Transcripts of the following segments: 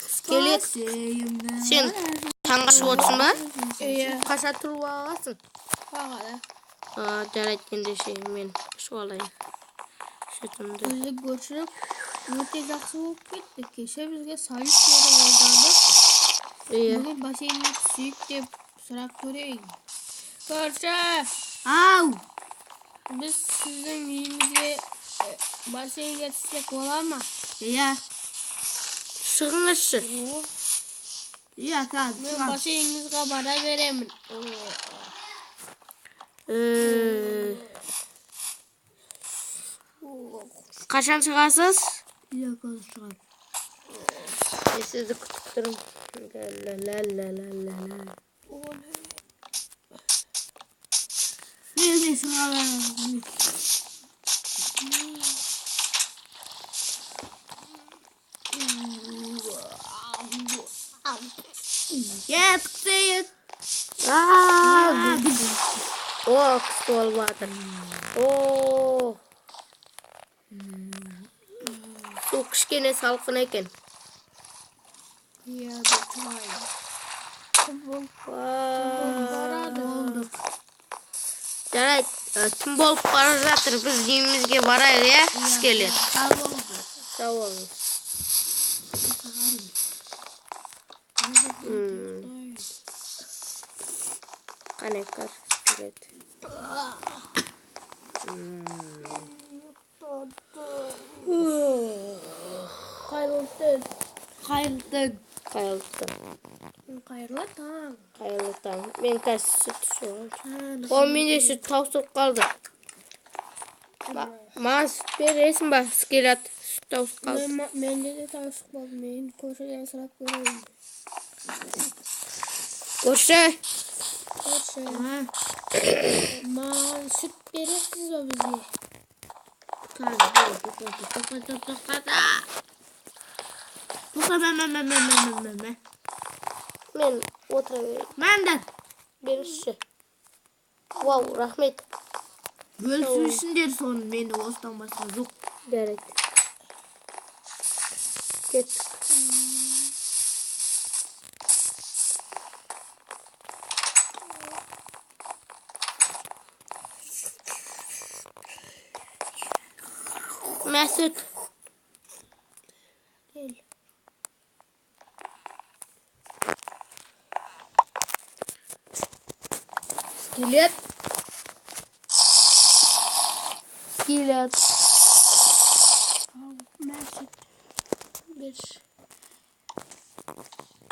Iskelet. Sen tаңғашып отырсың ба? Қаша тұрып аласың? Жарайды ендеше мен ішіп алайын. Шөтімді. Өзі көршілік өте жақсы болып кетті. Кеше бізге салют беріп олжадық. Бүгін бассейнге түсейік деп сұрақ көрейін. Көрші! Ау! Біз сіздің үйіңізге бассейнге түссек бола ма? Иә. Шығыңызшы. Иә, қазір. Мен бассейніңізге бара беремін. Қашан шығасыз? Иә, қазір шығам. Сізді күтіп тұрмын. Мен шығамын. Кетсейін. Қысты болып жатыр. Су кішкене салқын екен. Иә, бұтылайын. Жарайды, түн болып бара жатыр. Біз үйімізге барайық, иә? Ісkelет. Сау болыңыз. Қанекар. Қайырлы түн. Қайырлы таң. Мен қазір сүт ішіп. Менде сүт таусылып қалды. Маған сүт бересің ба? Ісkelет сүт таусылып қалды. Менде де таусылып қалды. Мен көршіден сұрап көрейін. Көрші. Маған сүт бересіз ба бізге? Мен отыра берейін. Мәндір. Беріші. Вау, рахмет. Бөлісушіндер соны, менде осыдан басқа жоқ. Жарайды. Кеттік. Мәсүт. Ісkelет.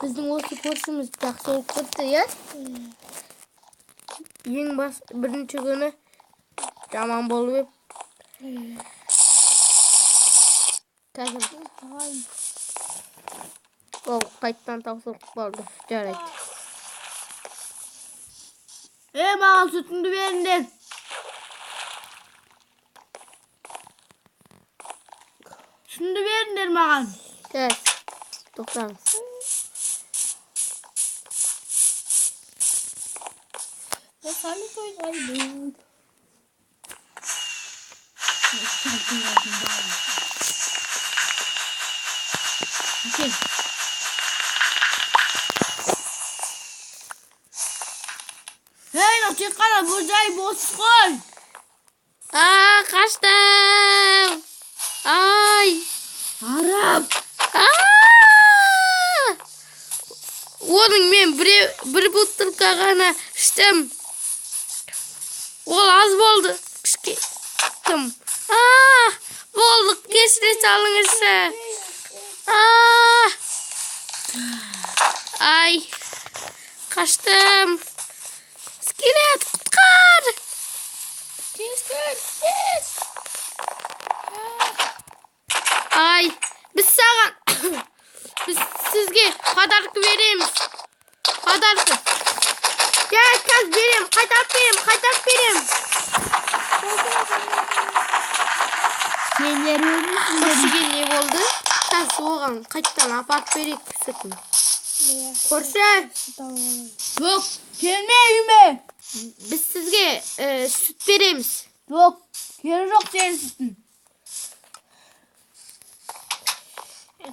Біздің осы көршіміз жақсы болып кетті, иә? Бірінші күні жаман болып еп. Қазір. Қайттан таусылып қалды. Жарайды. Маған сүтіңді беріңдер. Сүтіңді беріңдер маған. Кәз. Тоқтаңыз. Салют ойнайды. Тек қана бұл жай бос қой. Қаштым. Ай. Арап. Оның мен бір бутылка ғана іштім. Ол аз болды. Кім? Болдық, кешіре салыңызшы. Ай. Қаштым. Ісkelет, құтқар! Тез. Ай, біз сізге подарок береміз. Подарок. Қазір берем, қайтарып берем. Сендер өзіңсің. Көршіге не болды? Соған қайттан апарып берейік сүтін. Көрші. Жоқ, келме үйме. Біз сізге сүт береміз. Жоқ, кері жоқ сенің сүтін.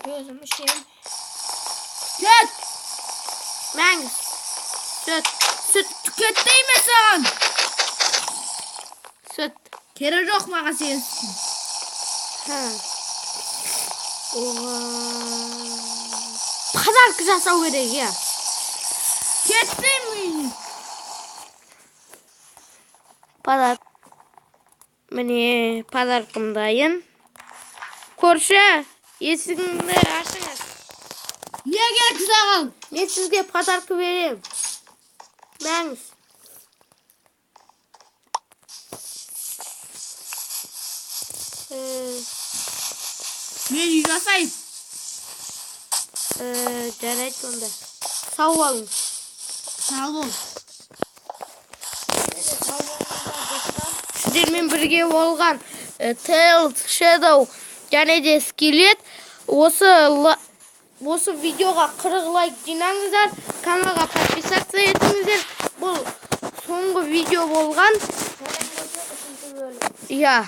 Gözümü şeyim. Süt. Mengiz. Süt. Süt tükettiğimizden. Süt. Kere yok magazin. Ha. Oha. Pazar kızasa gerek ya. Kettin mi? Pazar. Mene pazarkımdayın. Korşa. Esingni açыңыз. Niye gerek sağıl? Men sizge pazarkı vereyim. Mengiz. Men yürasayım. Жарайды онда. Сау болыңыз. Sağ ol. Сіздермен бірге болған Tales, Shadow және де Skillet осы видеоға 40 лайк жинаңыздар, каналға подписаться етіңіздер. Бұл соңғы видео болған. Иә.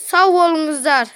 Сау болыңыздар.